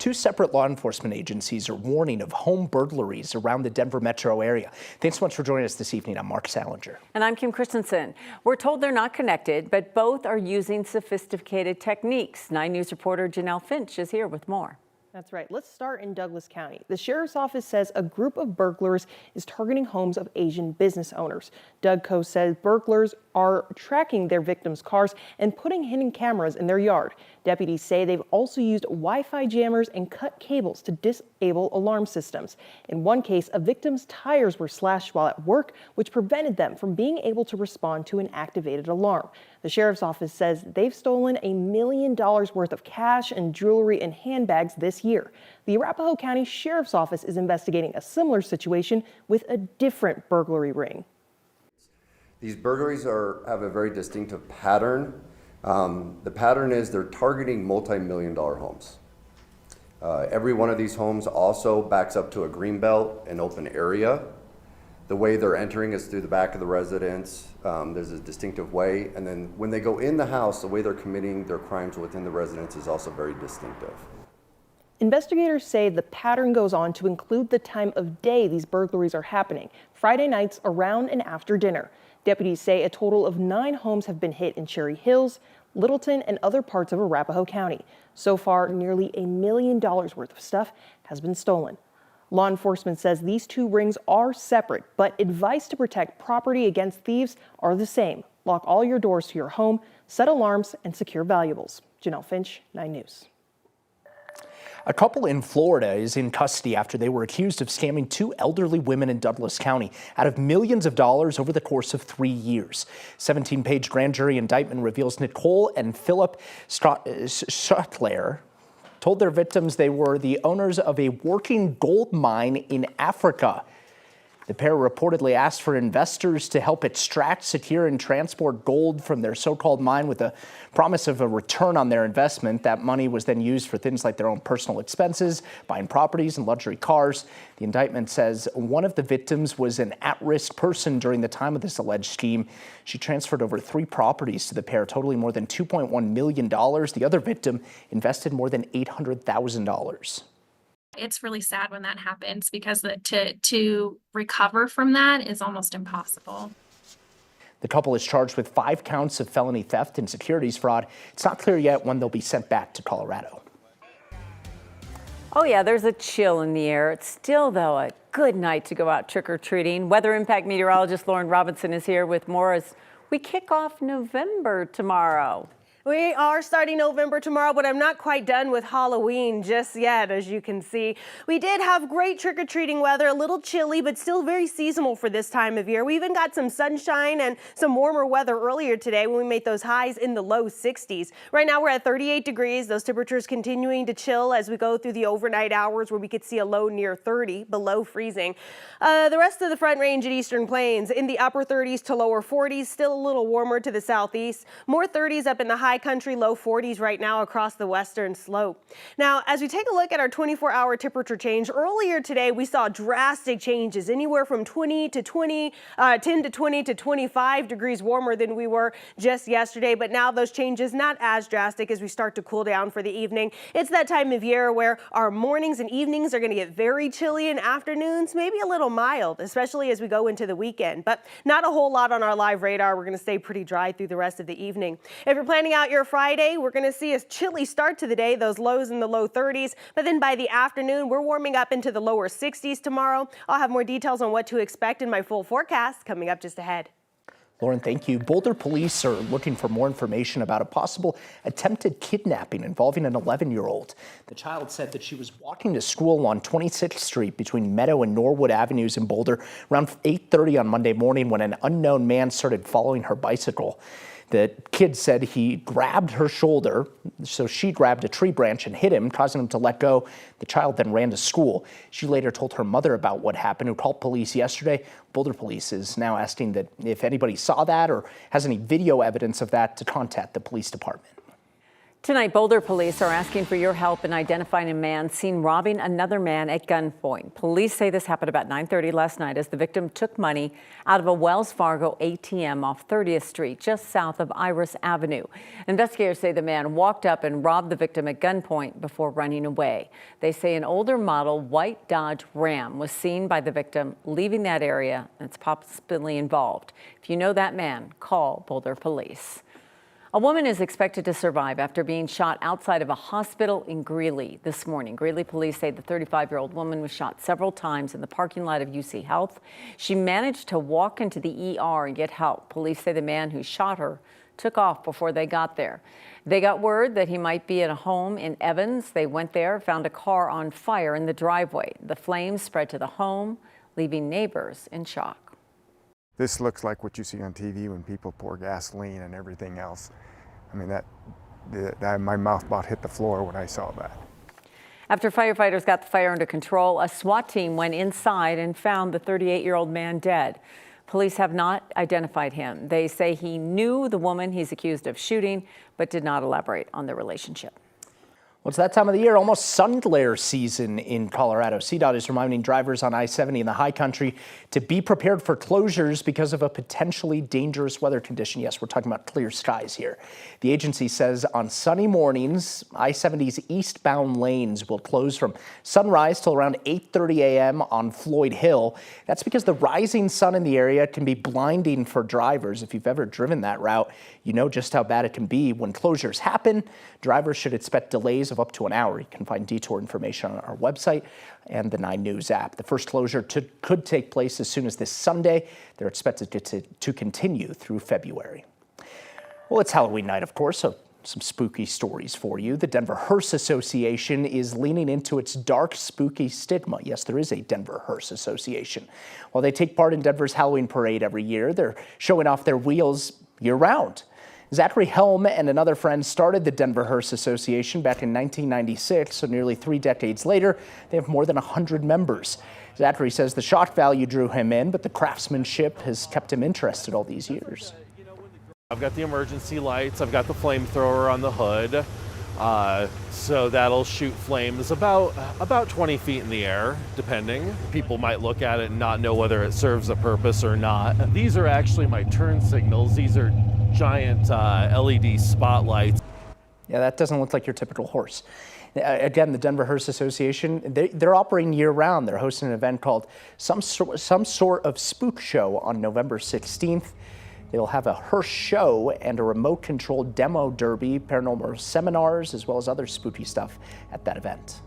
two separate law enforcement agencies are warning of home burglaries around the Denver metro area. Thanks so much for joining us this evening. I'm Mark Salinger. And I'm Kim Christensen. We're told they're not connected, but both are using sophisticated techniques. 9 News reporter Janelle Finch is here with more. That's right. Let's start in Douglas County. The sheriff's office says a group of burglars is targeting homes of Asian business owners. Doug Co says burglars are tracking their victims' cars and putting hidden cameras in their yard. Deputies say they've also used Wi-Fi jammers and cut cables to disable alarm systems. In one case, a victim's tires were slashed while at work, which prevented them from being able to respond to an activated alarm. The sheriff's office says they've stolen $1 million worth of cash and jewelry and handbags this year. The Arapahoe County Sheriff's Office is investigating a similar situation with a different burglary ring. These burglaries have a very distinctive pattern. The pattern is they're targeting multi-million-dollar homes. Every one of these homes also backs up to a green belt, an open area. The way they're entering is through the back of the residence. There's a distinctive way, and then when they go in the house, the way they're committing their crimes within the residence is also very distinctive. Investigators say the pattern goes on to include the time of day these burglaries are happening, Friday nights around and after dinner. Deputies say a total of 9 homes have been hit in Cherry Hills, Littleton, and other parts of Arapahoe County. So far, nearly $1 million worth of stuff has been stolen. Law enforcement says these two rings are separate, but advice to protect property against thieves are the same. Lock all your doors to your home, set alarms, and secure valuables. Janelle Finch, 9 News. A couple in Florida is in custody after they were accused of scamming 2 elderly women in Douglas County out of millions of dollars over the course of 3 years. 17-page grand jury indictment reveals Nicole and Philip Stratler told their victims they were the owners of a working gold mine in Africa. The pair reportedly asked for investors to help extract, secure, and transport gold from their so-called mine with a promise of a return on their investment. That money was then used for things like their own personal expenses, buying properties and luxury cars. The indictment says one of the victims was an at-risk person during the time of this alleged scheme. She transferred over 3 properties to the pair, totaling more than $2.1 million. The other victim invested more than $800,000. It's really sad when that happens because to recover from that is almost impossible. The couple is charged with 5 counts of felony theft and securities fraud. It's not clear yet when they'll be sent back to Colorado. Oh yeah, there's a chill in the air. It's still, though, a good night to go out trick-or-treating. Weather impact meteorologist Lauren Robinson is here with more as we kick off November tomorrow. We are starting November tomorrow, but I'm not quite done with Halloween just yet, as you can see. We did have great trick-or-treating weather, a little chilly, but still very seasonal for this time of year. We even got some sunshine and some warmer weather earlier today when we made those highs in the low 60s. Right now we're at 38 degrees. Those temperatures continuing to chill as we go through the overnight hours where we could see a low near 30, below freezing. The rest of the Front Range and Eastern Plains in the upper 30s to lower 40s, still a little warmer to the southeast. More 30s up in the high country, low 40s right now across the western slope. Now, as we take a look at our 24-hour temperature change, earlier today we saw drastic changes, anywhere from 10 to 20 to 25 degrees warmer than we were just yesterday. But now those changes not as drastic as we start to cool down for the evening. It's that time of year where our mornings and evenings are going to get very chilly and afternoons maybe a little mild, especially as we go into the weekend. But not a whole lot on our live radar. We're going to stay pretty dry through the rest of the evening. If you're planning out your Friday, we're going to see a chilly start to the day, those lows in the low 30s, but then by the afternoon, we're warming up into the lower 60s tomorrow. I'll have more details on what to expect in my full forecast coming up just ahead. Lauren, thank you. Boulder police are looking for more information about a possible attempted kidnapping involving an 11-year-old. The child said that she was walking to school on 26th Street between Meadow and Norwood Avenues in Boulder around 8:30 on Monday morning when an unknown man started following her bicycle. The kid said he grabbed her shoulder, so she grabbed a tree branch and hit him, causing him to let go. The child then ran to school. She later told her mother about what happened, who called police yesterday. Boulder police is now asking that if anybody saw that or has any video evidence of that, to contact the police department. Tonight, Boulder police are asking for your help in identifying a man seen robbing another man at gunpoint. Police say this happened about 9:30 last night as the victim took money out of a Wells Fargo ATM off 30th Street, just south of Iris Avenue. Investigators say the man walked up and robbed the victim at gunpoint before running away. They say an older model white Dodge Ram was seen by the victim leaving that area, and it's possibly involved. If you know that man, call Boulder police. A woman is expected to survive after being shot outside of a hospital in Greeley this morning. Greeley police say the 35-year-old woman was shot several times in the parking lot of UC Health. She managed to walk into the ER and get help. Police say the man who shot her took off before they got there. They got word that he might be at a home in Evans. They went there, found a car on fire in the driveway. The flames spread to the home, leaving neighbors in shock. This looks like what you see on TV when people pour gasoline and everything else. I mean, my mouth about hit the floor when I saw that. After firefighters got the fire under control, a SWAT team went inside and found the 38-year-old man dead. Police have not identified him. They say he knew the woman he's accused of shooting, but did not elaborate on their relationship. Well, it's that time of the year, almost sun glare season in Colorado. CDOT is reminding drivers on I-70 in the high country to be prepared for closures because of a potentially dangerous weather condition. Yes, we're talking about clear skies here. The agency says on sunny mornings, I-70's eastbound lanes will close from sunrise till around 8:30 a.m. on Floyd Hill. That's because the rising sun in the area can be blinding for drivers. If you've ever driven that route, you know just how bad it can be. When closures happen, drivers should expect delays of up to an hour. You can find detour information on our website and the 9 News app. The first closure could take place as soon as this Sunday. They're expected to continue through February. Well, it's Halloween night, of course, so some spooky stories for you. The Denver Hearse Association is leaning into its dark, spooky stigma. Yes, there is a Denver Hearse Association. While they take part in Denver's Halloween parade every year, they're showing off their wheels year-round. Zachary Helm and another friend started the Denver Hearse Association back in 1996, so nearly 3 decades later, they have more than 100 members. Zachary says the shock value drew him in, but the craftsmanship has kept him interested all these years. I've got the emergency lights, I've got the flamethrower on the hood, so that'll shoot flames about 20 feet in the air, depending. People might look at it and not know whether it serves a purpose or not. These are actually my turn signals. These are giant LED spotlights. Yeah, that doesn't look like your typical horse. Again, the Denver Hearse Association, they're operating year-round. They're hosting an event called some sort of spook show on November 16th. They'll have a hearse show and a remote-controlled demo derby, paranormal seminars, as well as other spooky stuff at that event.